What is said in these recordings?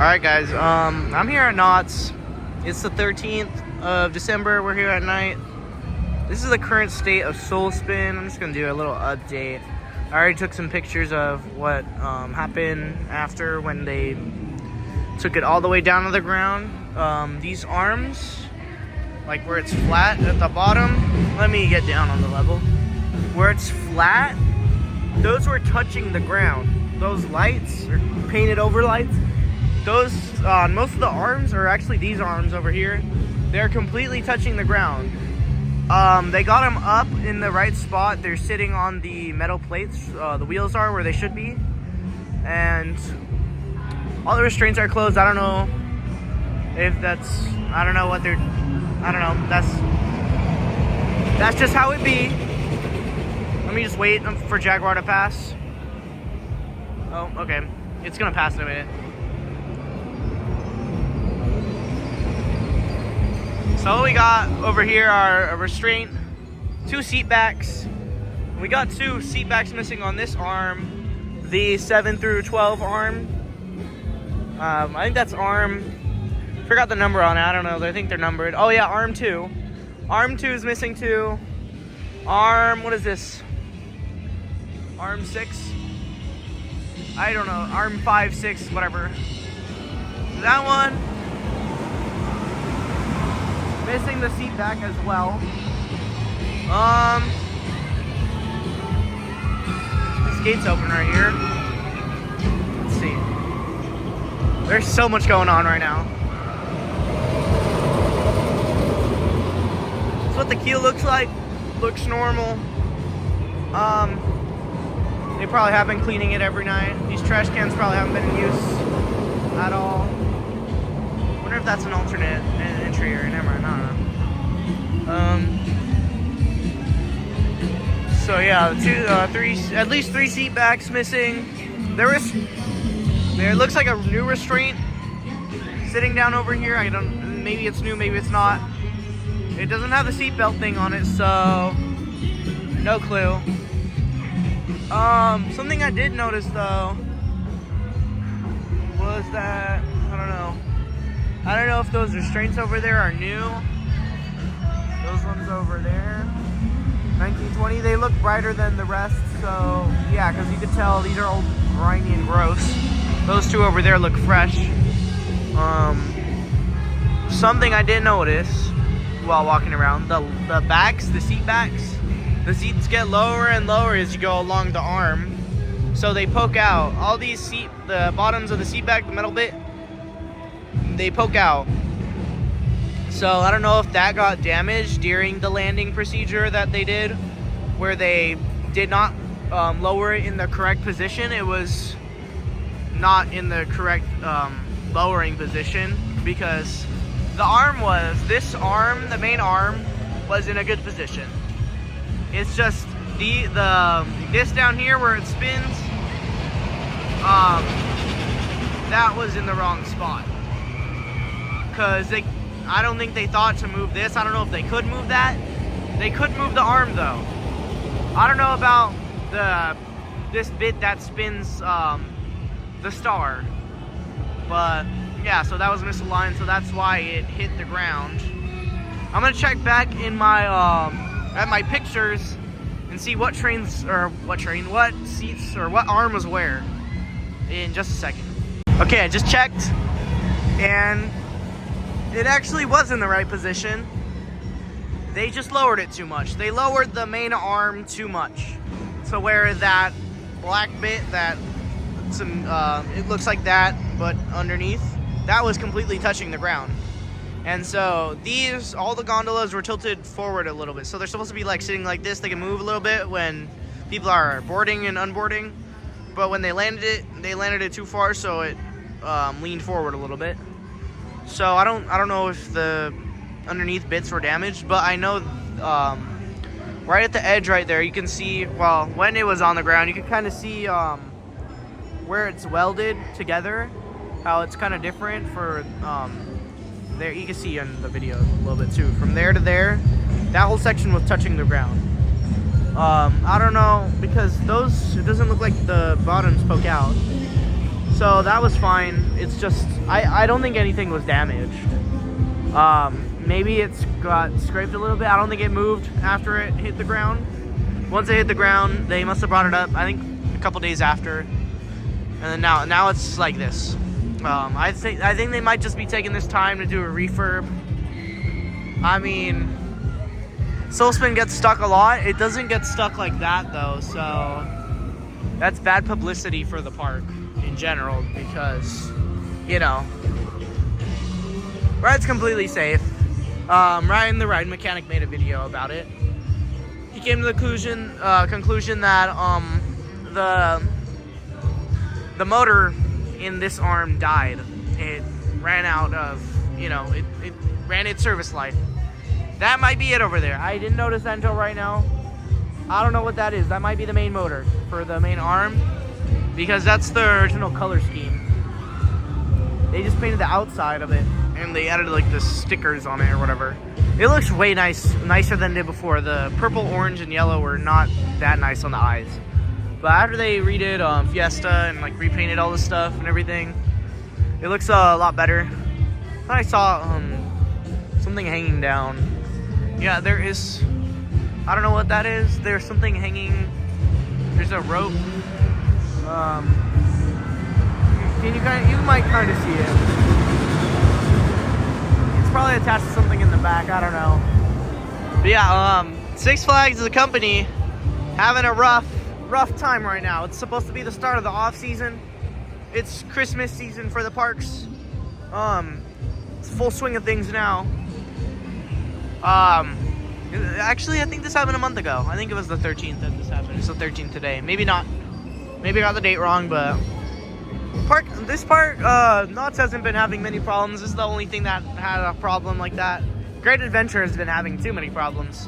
Alright guys, I'm here at Knott's. It's the 13th of December. We're here at night. This is the current state of Soul Spin. I'm just going to do a little update. I already took some pictures of what happened after when they took it all the way down to the ground. These arms, like where it's flat at the bottom, let me get down on the level. Where it's flat, those were touching the ground. Those lights, or painted over lights, those, most of the arms, or actually these arms over here, they're completely touching the ground. They got them up in the right spot. They're sitting on the metal plates. The wheels are where they should be. And all the restraints are closed. I don't know if that's, I don't know what they're, I don't know. That's just how it be. Let me just wait for Jaguar to pass. Oh, okay. It's gonna pass in a minute. So what we got over here are a restraint, 2 seat backs. We got 2 seat backs missing on this arm, the 7 through 12 arm. I think that's arm, forgot the number on it, I don't know, I think they're numbered. Oh yeah, arm 2. Arm 2 is missing 2. Arm, what is this? Arm 6? I don't know, arm 5, 6, whatever. That one. Missing the seat back as well. This gate's open right here. Let's see. There's so much going on right now. That's what the keel looks like. Looks normal. They probably have been cleaning it every night. These trash cans probably haven't been in use at all. I wonder if that's an alternate entry or never mind, I don't know. So yeah, 3, at least 3 seat backs missing. There looks like a new restraint sitting down over here. I don't, maybe it's new, maybe it's not. It doesn't have the seatbelt thing on it, so no clue. Something I did notice though was that, I don't know if those restraints over there are new. Those ones over there, 1920, they look brighter than the rest, so yeah, because you could tell these are old, grimy and gross. Those 2 over there look fresh. Something I did notice while walking around, the backs, the seat backs, the seats get lower and lower as you go along the arm, so they poke out. All these the bottoms of the seat back, the metal bit, they poke out. So I don't know if that got damaged during the landing procedure that they did, where they did not lower it in the correct position. It was not in the correct lowering position, because this arm, the main arm, was in a good position. It's just this down here where it spins, that was in the wrong spot. Because I don't think they thought to move this. I don't know if they could move that. They could move the arm though. I don't know about this bit that spins the star. But yeah, so that was misaligned, so that's why it hit the ground. I'm gonna check back in my at my pictures and see what seats or what arm was where in just a second. Okay, I just checked and it actually was in the right position. They just lowered it too much. They lowered the main arm too much. So where that black bit, it looks like that, but underneath, that was completely touching the ground. And so all the gondolas were tilted forward a little bit. So they're supposed to be like sitting like this. They can move a little bit when people are boarding and unboarding. But when they landed it too far, so it leaned forward a little bit. So I don't know if the underneath bits were damaged, but I know right at the edge right there, you can see, well, when it was on the ground, you can kind of see where it's welded together, how it's kind of different for there. You can see in the video a little bit too. From there to there, that whole section was touching the ground. I don't know, because it doesn't look like the bottoms poke out. So that was fine. It's just, I don't think anything was damaged. Maybe it's got scraped a little bit. I don't think it moved after it hit the ground. Once it hit the ground, they must have brought it up, I think a couple days after. And then now it's like this. I think they might just be taking this time to do a refurb. I mean, Soulspin gets stuck a lot. It doesn't get stuck like that though, so that's bad publicity for the park in general because, you know, ride's completely safe. Ryan, the ride mechanic, made a video about it. He came to the conclusion that the motor in this arm died. It ran out of, you know, it ran its service life. That might be it over there. I didn't notice that until right now. I don't know what that is. That might be the main motor for the main arm because that's the original color scheme. They just painted the outside of it and they added like the stickers on it or whatever. It looks way nicer than it did before. The purple, orange, and yellow were not that nice on the eyes. But after they redid Fiesta and like repainted all the stuff and everything, it looks a lot better. I thought I saw something hanging down. Yeah, there is. I don't know what that is. There's something hanging. There's a rope. You might kind of see it. It's probably attached to something in the back. I don't know. But yeah, Six Flags is a company having a rough time right now. It's supposed to be the start of the off season. It's Christmas season for the parks. It's full swing of things now. Actually, I think this happened a month ago. I think it was the 13th that this happened. It's the 13th today. Maybe not. Maybe I got the date wrong, but this park, Knott hasn't been having many problems. This is the only thing that had a problem like that. Great Adventure has been having too many problems.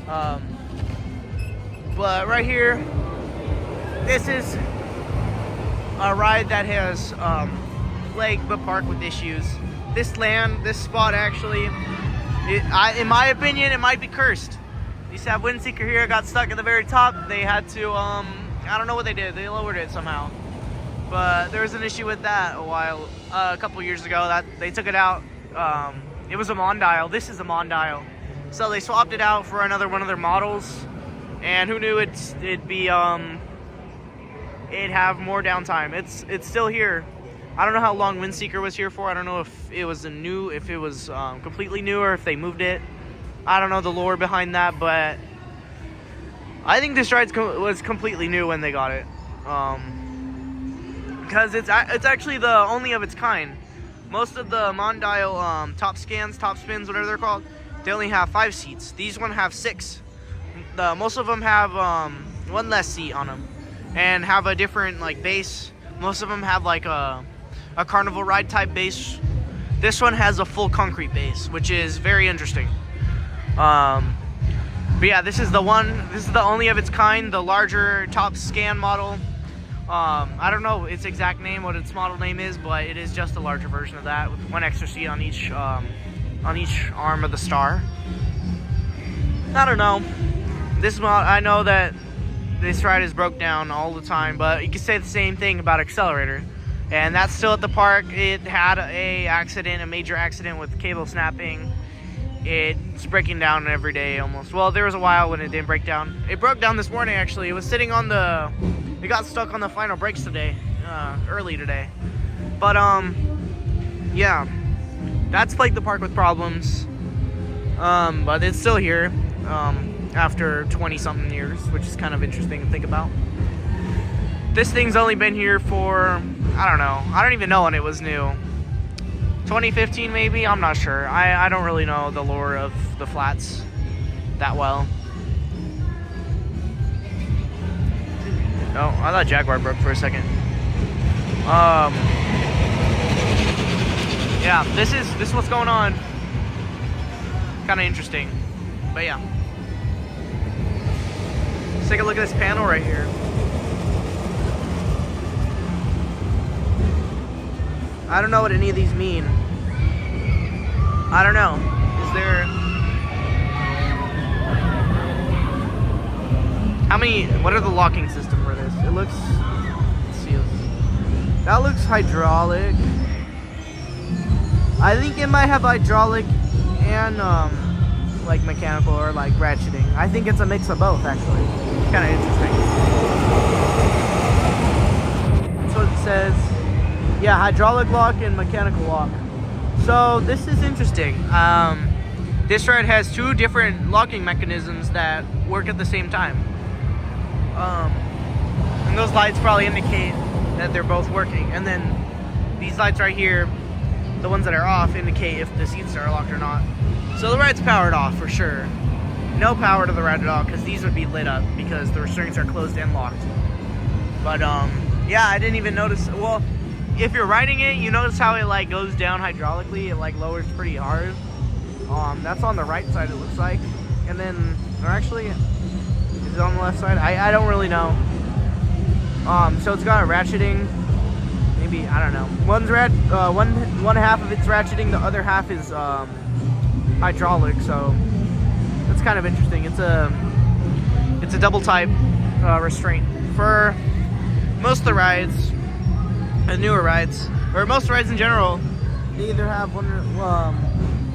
But right here, this is a ride that has plagued the park with issues. This spot actually, in my opinion, it might be cursed. They used to have Windseeker here, got stuck at the very top. They had to, I don't know what they did. They lowered it somehow. But there was an issue with that a couple years ago that they took it out. It was a Mondial. This is a Mondial. So they swapped it out for another one of their models. And who knew it'd have more downtime. It's still here. I don't know how long Windseeker was here for. I don't know if it was completely new or if they moved it. I don't know the lore behind that, but I think this ride was completely new when they got it. Because it's actually the only of its kind. Most of the Mondial top spins, whatever they're called, they only have 5 seats. These ones have 6. Most of them have one less seat on them and have a different like base. Most of them have like a carnival ride type base. This one has a full concrete base, which is very interesting. But yeah, this is the only of its kind, the larger top scan model. I don't know its exact name, what its model name is, but it is just a larger version of that with 1 extra seat on each arm of the star. I don't know. I know that this ride is broke down all the time, but you can say the same thing about Accelerator. And that's still at the park. It had a major accident with cable snapping. It's breaking down every day almost. Well, there was a while when it didn't break down. It broke down this morning actually. It was sitting on it got stuck on the final brakes today, early today. But yeah, that's plagued the park with problems. But it's still here. After 20-something years, which is kind of interesting to think about. This thing's only been here for, I don't know. I don't even know when it was new. 2015 maybe? I'm not sure. I don't really know the lore of the flats that well. Oh, I thought Jaguar broke for a second. Yeah, this is what's going on. Kind of interesting. But yeah. Let's take a look at this panel right here. I don't know what any of these mean. I don't know. Is there... What are the locking system for this? It looks... Let's see. That looks hydraulic. I think it might have hydraulic and like mechanical or like ratcheting. I think it's a mix of both actually. Kind of interesting. That's what it says. Yeah, hydraulic lock and mechanical lock. So this is interesting. This ride has two different locking mechanisms that work at the same time. And those lights probably indicate that they're both working. And then these lights right here, the ones that are off, indicate if the seats are locked or not. So the ride's powered off for sure. No power to the ride at all because these would be lit up because the restraints are closed and locked. But yeah, I didn't even notice. Well, if you're riding it, you notice how it like goes down hydraulically. It like lowers pretty hard. That's on the right side, it looks like. And then, or actually, is it on the left side? I don't really know. So it's got a ratcheting. Maybe, I don't know. One half of it's ratcheting, the other half is hydraulic. So that's kind of interesting. It's a double type restraint for most of the rides, and newer rides, or most rides in general. They either have one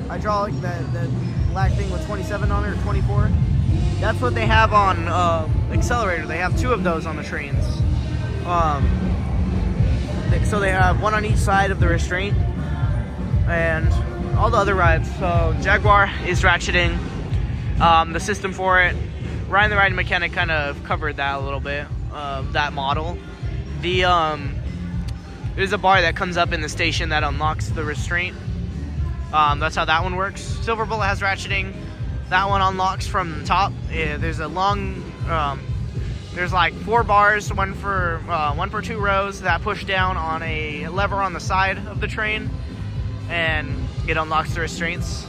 hydraulic, that black thing with 27 on it, or 24. That's what they have on Accelerator. They have two of those on the trains. So they have one on each side of the restraint, and all the other rides. So Jaguar is ratcheting. The system for it, Ryan the Riding Mechanic kind of covered that a little bit, that model. There's a bar that comes up in the station that unlocks the restraint. That's how that one works. Silver Bullet has ratcheting. That one unlocks from the top. There's a long, there's like 4 bars, one per 2 rows that push down on a lever on the side of the train, and it unlocks the restraints.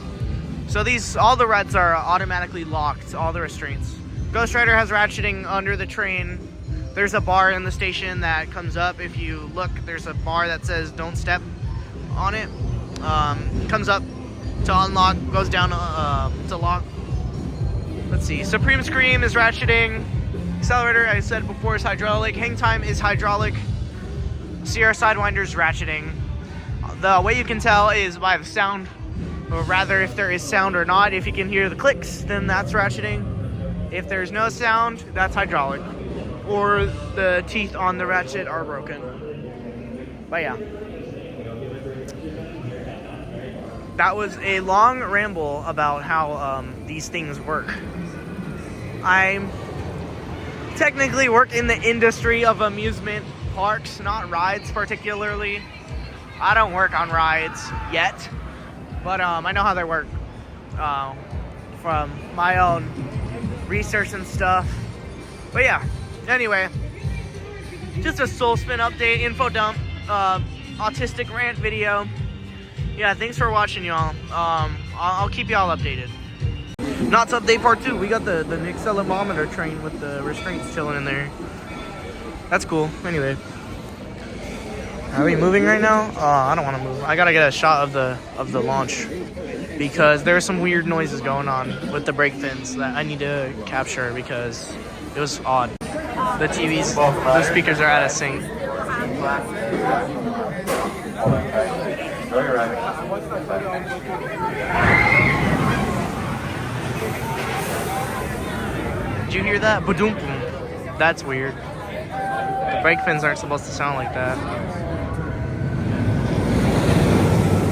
So all the rides are automatically locked, all the restraints. Ghost Rider has ratcheting under the train. There's a bar in the station that comes up. If you look, there's a bar that says don't step on it. Comes up to unlock, goes down to lock. Let's see. Supreme Scream is ratcheting. Accelerator, I said before, is hydraulic. Hangtime is hydraulic. Sierra Sidewinder is ratcheting. The way you can tell is by the sound, or rather if there is sound or not. If you can hear the clicks, then that's ratcheting. If there's no sound, that's hydraulic. Or the teeth on the ratchet are broken. But yeah. That was a long ramble about how these things work. I technically work in the industry of amusement parks, not rides particularly. I don't work on rides yet, but I know how they work from my own research and stuff. But yeah, anyway, just a Soul Spin update, info dump, autistic rant video. Yeah, thanks for watching, y'all. I'll keep y'all updated. Knott's update part 2. We got the Xcel train with the restraints chilling in there. That's cool. Anyway, are we moving right now? I don't want to move. I gotta get a shot of the launch because there are some weird noises going on with the brake fins that I need to capture because it was odd. The TVs, the speakers are out of sync. Did you hear that? Ba-doom boom. That's weird. The brake fins aren't supposed to sound like that.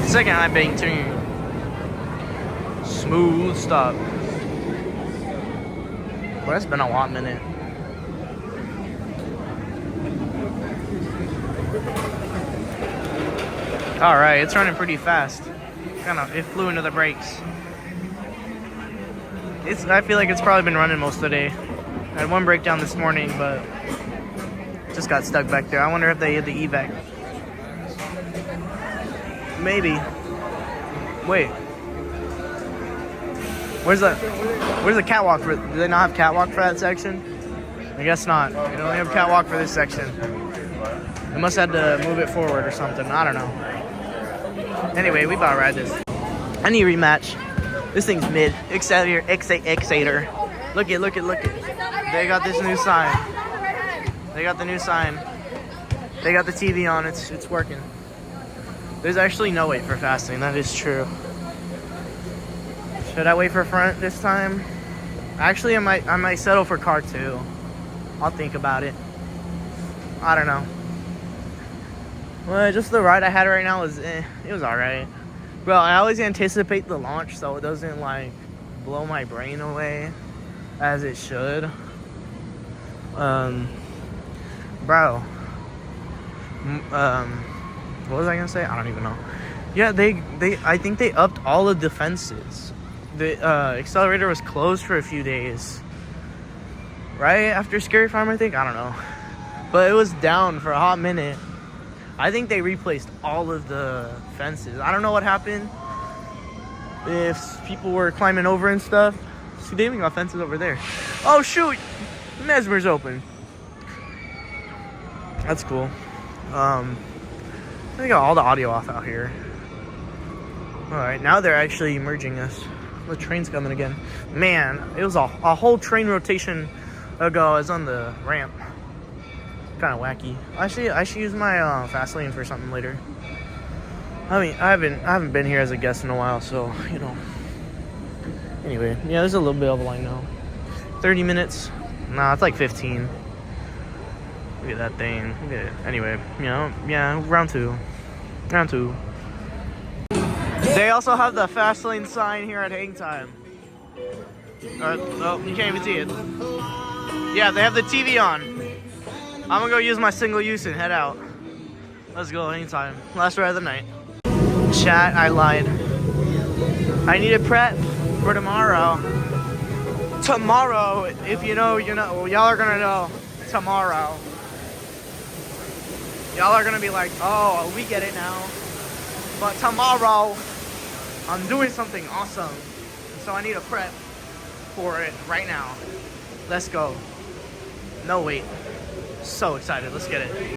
Second high bang tune. Smooth stop. Well, it's been a hot minute. All right, it's running pretty fast. It flew into the brakes. I feel like it's probably been running most of the day. I had one breakdown this morning, but just got stuck back there. I wonder if they hit the evac. Maybe. Wait. Where's the catwalk for? Do they not have catwalk for that section? I guess not. They only have catwalk for this section. They must have had to move it forward or something. I don't know. Anyway, we about to ride this. I need a rematch. This thing's mid. Xator. Look it. They got this new sign. They got the new sign. They got the TV on. It's working. There's actually no wait for fasting. That is true. Should I wait for front this time? Actually, I might settle for car too. I'll think about it. I don't know. Well, just the ride I had right now was it was alright. Bro, I always anticipate the launch so it doesn't like blow my brain away as it should. Bro. What was I gonna say? I don't even know. Yeah, I think they upped all the defenses. The accelerator was closed for a few days. Right after Scary Farm, I think? I don't know. But it was down for a hot minute. I think they replaced all of the fences. I don't know what happened. If people were climbing over and stuff. See, they even got fences over there. Oh, shoot! Mesmer's open. That's cool. They got all the audio off out here. Alright, now they're actually merging us. The train's coming again. Man, it was a whole train rotation ago. I was on the ramp. Kind of wacky. Actually, I should use my fast lane for something later. I mean, I haven't been here as a guest in a while, so you know. Anyway, yeah, there's a little bit of a line now. 30 minutes. Nah, it's like 15. Look at that thing. Look at it. Anyway, you know, yeah, round two. Round two. They also have the fast lane sign here at Hangtime. Oh, you can't even see it. Yeah, they have the TV on. I'm gonna go use my single use and head out. Let's go anytime. Last ride of the night. Chat, I lied. I need a prep for tomorrow. Tomorrow, if you know, you know. Y'all are gonna know tomorrow. Y'all are gonna be like, oh, we get it now. But tomorrow, I'm doing something awesome. So I need a prep for it right now. Let's go. No wait. So excited. Let's get it.